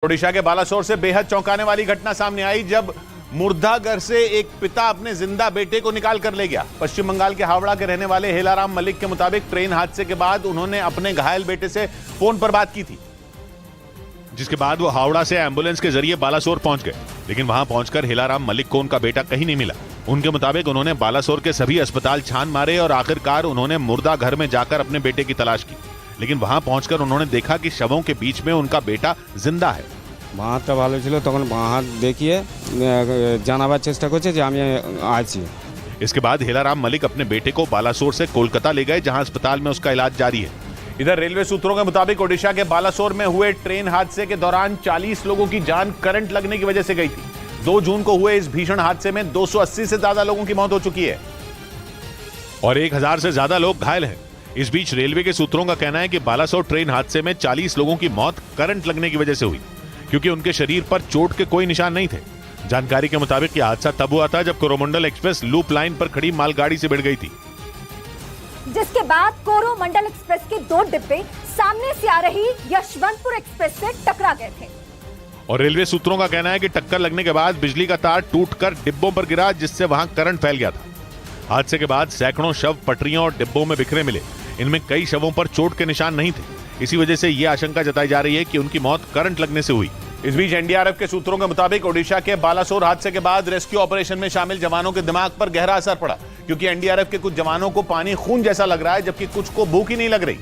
ओडिशा के बालासोर से बेहद चौंकाने वाली घटना सामने आई जब मुर्दा घर से एक पिता अपने जिंदा बेटे को निकाल कर ले गया। पश्चिम बंगाल के हावड़ा के रहने वाले हेलाराम मलिक के मुताबिक ट्रेन हादसे के बाद उन्होंने अपने घायल बेटे से फोन पर बात की थी, जिसके बाद वो हावड़ा से एम्बुलेंस के जरिए बालासोर पहुंच गए। लेकिन वहां पहुंचकर हेलाराम मलिक को उनका बेटा कहीं नहीं मिला। उनके मुताबिक उन्होंने बालासोर के सभी अस्पताल छान मारे और आखिरकार उन्होंने मुर्दा घर में जाकर अपने बेटे की तलाश की। लेकिन वहां पहुंचकर उन्होंने देखा कि शवों के बीच में उनका बेटा जिंदा है। বাঁহাতটা ভালো ছিল, তখন বাঁ হাত দেখিয়ে জানাবার চেষ্টা করছে যে আমি আছি। इसके बाद हेलाराम मलिक अपने बेटे को बालासोर से कोलकाता ले गए, जहां अस्पताल में उसका इलाज जारी है। इधर रेलवे सूत्रों के मुताबिक ओडिशा के बालासोर में हुए ट्रेन हादसे के दौरान 40 लोगों की जान करंट लगने की वजह से गई थी। 2 जून को हुए इस भीषण हादसे में 280 से ज्यादा लोगों की मौत हो चुकी है और 1000 से ज्यादा लोग घायल हैं। इस बीच रेलवे के सूत्रों का कहना है कि बालासोर ट्रेन हादसे में 40 लोगों की मौत करंट लगने की वजह से हुई, क्योंकि उनके शरीर पर चोट के कोई निशान नहीं थे। जानकारी के मुताबिक यह हादसा तब हुआ था जब कोरोमंडल एक्सप्रेस लूप लाइन पर खड़ी मालगाड़ी से भिड़ गई थी, जिसके बाद कोरोमंडल एक्सप्रेस के 2 डिब्बे सामने से आ रही यशवंतपुर एक्सप्रेस से टकरा गए थे। और रेलवे सूत्रों का कहना है कि टक्कर लगने के बाद बिजली का तार टूटकर डिब्बों पर गिरा, जिससे वहां करंट फैल गया था। हादसे के बाद सैकड़ों शव पटरियों और डिब्बों में बिखरे मिले। इनमें कई शवों पर चोट के निशान नहीं थे। इसी वजह से यह आशंका जताई जा रही है कि उनकी मौत करंट लगने से हुई। इस बीच एनडीआरएफ के सूत्रों के मुताबिक ओडिशा के बालासोर हादसे के बाद रेस्क्यू ऑपरेशन में शामिल जवानों के दिमाग पर गहरा असर पड़ा, क्योंकि एनडीआरएफ के कुछ जवानों को पानी खून जैसा लग रहा है, जबकि कुछ को भूख ही नहीं लग रही।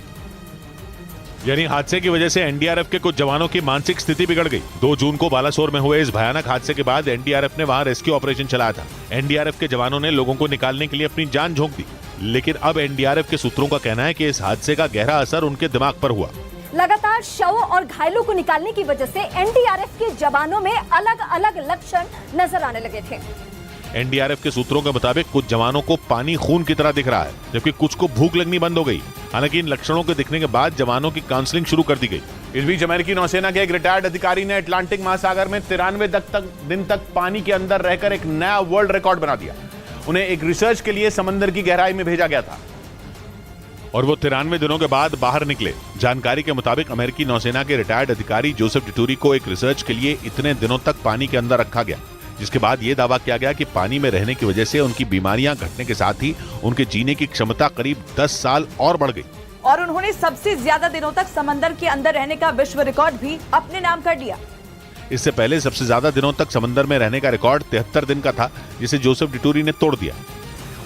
यानी हादसे की वजह से एनडीआरएफ के कुछ जवानों की मानसिक स्थिति बिगड़ गई। 2 जून को बालासोर में हुए इस भयानक हादसे के बाद एनडीआरएफ ने वहां रेस्क्यू ऑपरेशन चलाया था। एनडीआरएफ के जवानों ने लोगों को निकालने के लिए अपनी जान झोंक दी। लेकिन अब एनडीआरएफ के सूत्रों का कहना है कि इस हादसे का गहरा असर उनके दिमाग पर हुआ। लगातार शवों और घायलों को निकालने की वजह से एनडीआरएफ के जवानों में अलग अलग लक्षण नजर आने लगे थे। एनडीआरएफ के सूत्रों के मुताबिक कुछ जवानों को पानी खून की तरह दिख रहा है, जबकि कुछ को भूख लगनी बंद हो गई। हालांकि इन लक्षणों के दिखने के बाद जवानों की काउंसलिंग शुरू कर दी गई। इस बीच अमेरिकी नौसेना के एक रिटायर्ड अधिकारी ने अटलांटिक महासागर में 93 दिन तक पानी के अंदर रहकर एक नया वर्ल्ड रिकॉर्ड बना दिया। उन्हें एक रिसर्च के लिए समंदर की गहराई में भेजा गया था और वो 93 दिनों के बाद बाहर निकले। जानकारी के मुताबिक अमेरिकी नौसेना के रिटायर्ड अधिकारी जोसेफ डिटूरी को एक रिसर्च के लिए इतने दिनों तक पानी के अंदर रखा गया, जिसके बाद यह दावा किया गया कि पानी में रहने की वजह से उनकी बीमारियां घटने के साथ ही उनके जीने की क्षमता करीब 10 साल और बढ़ गई। और उन्होंने सबसे ज्यादा दिनों तक समंदर के अंदर रहने का विश्व रिकॉर्ड भी अपने नाम कर लिया। इससे पहले सबसे ज्यादा दिनों तक समंदर में रहने का रिकॉर्ड 73 दिन का था, जिसे जोसेफ डिटूरी ने तोड़ दिया।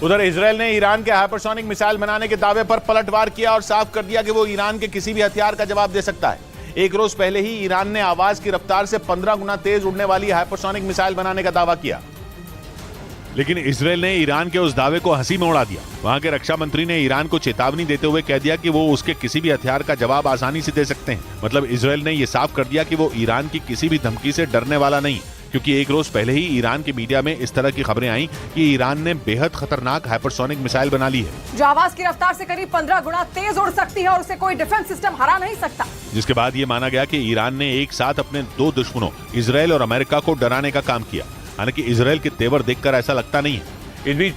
उधर इजरायल ने ईरान के हाइपरसोनिक मिसाइल बनाने के दावे पर पलटवार किया और साफ कर दिया कि वो ईरान के किसी भी हथियार का जवाब दे सकता है। एक रोज पहले ही ईरान ने आवाज की रफ्तार से 15 गुना तेज उड़ने वाली हाइपरसोनिक मिसाइल बनाने का दावा किया। लेकिन इजरायल ने ईरान के उस दावे को हंसी में उड़ा दिया। वहां के रक्षा मंत्री ने ईरान को चेतावनी देते हुए कह दिया कि वो उसके किसी भी हथियार का जवाब आसानी से दे सकते हैं। मतलब इजरायल ने यह साफ कर दिया कि वो ईरान की किसी भी धमकी से डरने वाला नहीं, क्योंकि एक रोज पहले ही ईरान के मीडिया में इस तरह की खबरें आई कि ईरान ने बेहद खतरनाक हाइपरसोनिक मिसाइल बना ली है, जो आवाज की रफ्तार से करीब 15 गुना तेज उड़ सकती है और उसे कोई डिफेंस सिस्टम हरा नहीं सकता। जिसके बाद ये माना गया कि ईरान ने एक साथ अपने 2 दुश्मनों इजरायल और अमेरिका को डराने का काम किया। हालांकि इजरायल के तेवर देखकर ऐसा लगता नहीं है। इस बीच